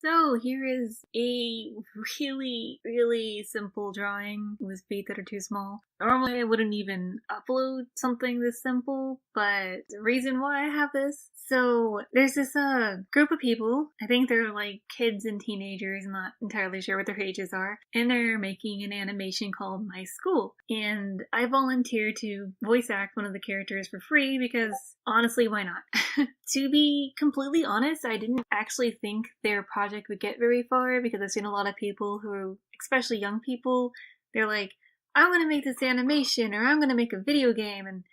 So here is a really simple drawing with feet that are too small. Normally I wouldn't even upload something this simple, but the reason why I have this, so there's this group of people, I think they're like kids and teenagers, I'm not entirely sure what their ages are, and they're making an animation called My School. And I volunteered to voice act one of the characters for free because honestly, why not? To be completely honest, I didn't actually think their project would get very far because I've seen a lot of people who, especially young people, they're like, I'm gonna make this animation or I'm gonna make a video game, and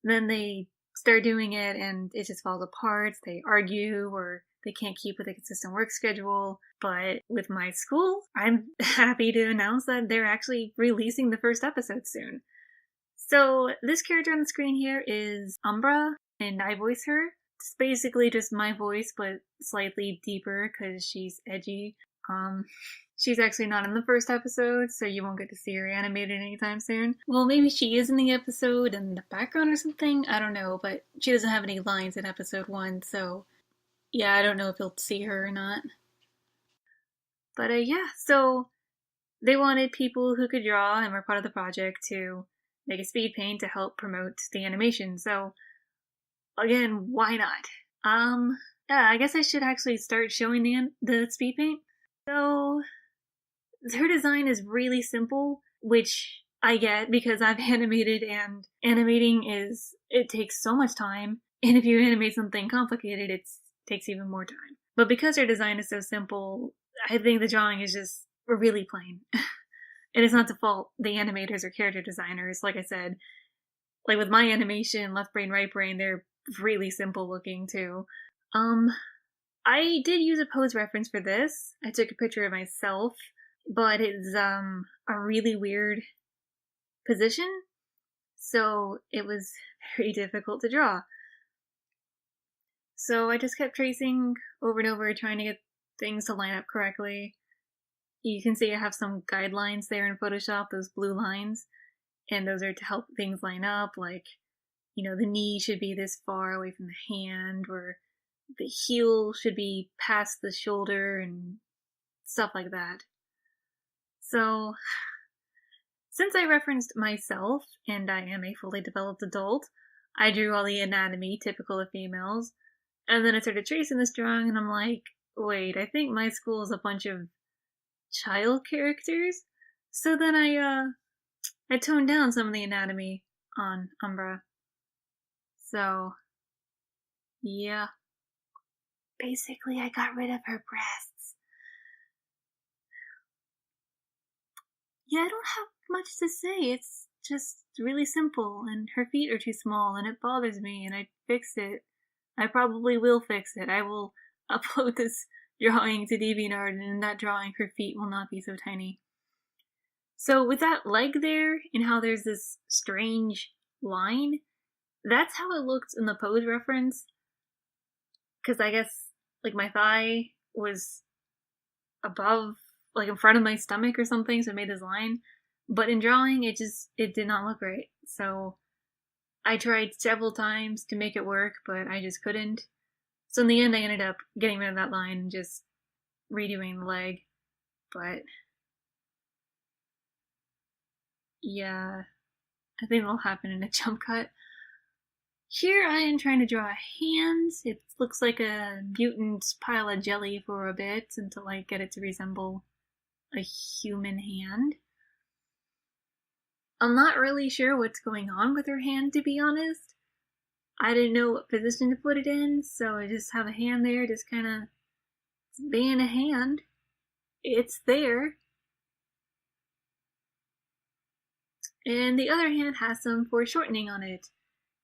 then they start doing it and it just falls apart. They argue or they can't keep with a consistent work schedule. But with My School, I'm happy to announce that they're actually releasing the first episode soon. So this character on the screen here is Umbra, and I voice her. It's basically just my voice, but slightly deeper because she's edgy. She's actually not in the first episode, so you won't get to see her animated anytime soon. Well, maybe she is in the episode in the background or something, I don't know, but she doesn't have any lines in episode 1, so yeah, I don't know if you'll see her or not. But yeah, so they wanted people who could draw and were part of the project to make a speed paint to help promote the animation, so again, why not? Yeah, I guess I should actually start showing the speed paint. So her design is really simple, which I get because I've animated, and animating it takes so much time. And if you animate something complicated, it takes even more time. But because her design is so simple, I think the drawing is just really plain. And it's not to fault the animators or character designers. Like I said, like with my animation, Left Brain, Right Brain, they're really simple looking too. I did use a pose reference for this. I took a picture of myself, but it's a really weird position, so it was very difficult to draw. So I just kept tracing over and over, trying to get things to line up correctly. You can see I have some guidelines there in Photoshop, those blue lines, and those are to help things line up, like, you know, the knee should be this far away from the hand, or the heel should be past the shoulder, and stuff like that. So, since I referenced myself, and I am a fully developed adult, I drew all the anatomy typical of females, and then I started tracing this drawing, and I'm like, wait, I think My School is a bunch of child characters? So then I toned down some of the anatomy on Umbra. So, yeah. Basically, I got rid of her breasts. Yeah, I don't have much to say. It's just really simple, and her feet are too small, and it bothers me, and I'd fix it. I probably will fix it. I will upload this drawing to DeviantArt, and in that drawing, her feet will not be so tiny. So with that leg there, and how there's this strange line, that's how it looked in the pose reference. Because I guess, like, my thigh was above, like, in front of my stomach or something, so it made this line. But in drawing, it did not look right. So I tried several times to make it work, but I just couldn't. So in the end, I ended up getting rid of that line and just redoing the leg. But yeah, I think it'll happen in a jump cut. Here I am trying to draw a hand. It looks like a mutant pile of jelly for a bit until I get it to resemble a human hand. I'm not really sure what's going on with her hand, to be honest. I didn't know what position to put it in, so I just have a hand there, just kind of being a hand. It's there. And the other hand has some foreshortening on it.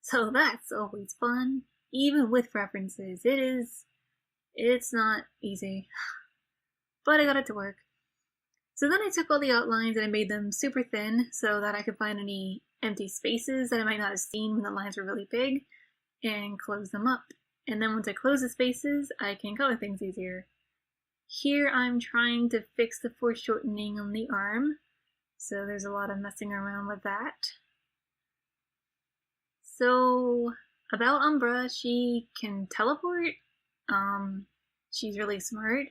So that's always fun, even with references. It's not easy. But I got it to work. So then I took all the outlines and I made them super thin so that I could find any empty spaces that I might not have seen when the lines were really big, and close them up. And then once I close the spaces, I can color things easier. Here I'm trying to fix the foreshortening on the arm, so there's a lot of messing around with that. So, about Umbra, she can teleport. She's really smart.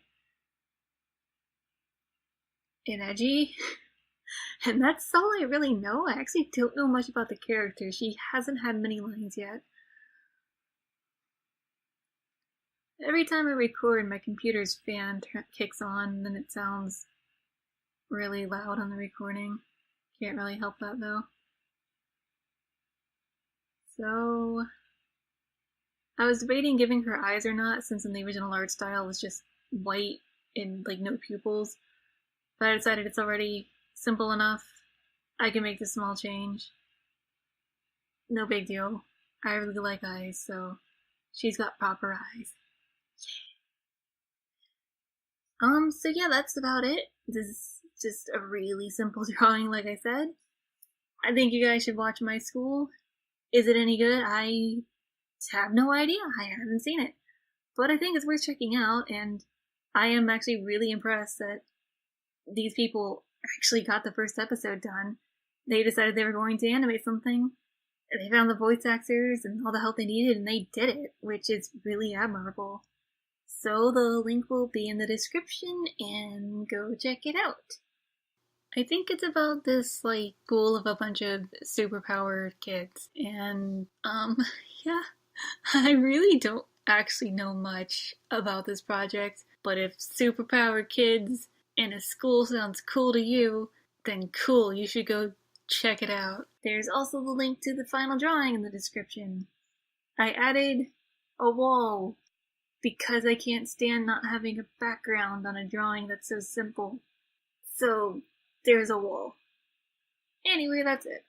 and edgy. And that's all I really know. I actually don't know much about the character. She hasn't had many lines yet. Every time I record, my computer's fan kicks on, and then it sounds really loud on the recording. Can't really help that though. So, I was debating giving her eyes or not, since in the original art style it was just white and like no pupils. But I decided it's already simple enough. I can make the small change. No big deal. I really like eyes, so she's got proper eyes. So yeah, that's about it. This is just a really simple drawing, like I said. I think you guys should watch my school. Is it any good? I have no idea. I haven't seen it. But I think it's worth checking out, and I am actually really impressed that these people actually got the first episode done. They decided they were going to animate something. They found the voice actors and all the help they needed, and they did it, which is really admirable. So the link will be in the description, and go check it out. I think it's about this, like, school of a bunch of superpowered kids, and, yeah, I really don't actually know much about this project, but if superpowered kids in a school sounds cool to you, then cool, you should go check it out. There's also the link to the final drawing in the description. I added a wall because I can't stand not having a background on a drawing that's so simple. So, there's a wall. Anyway, that's it.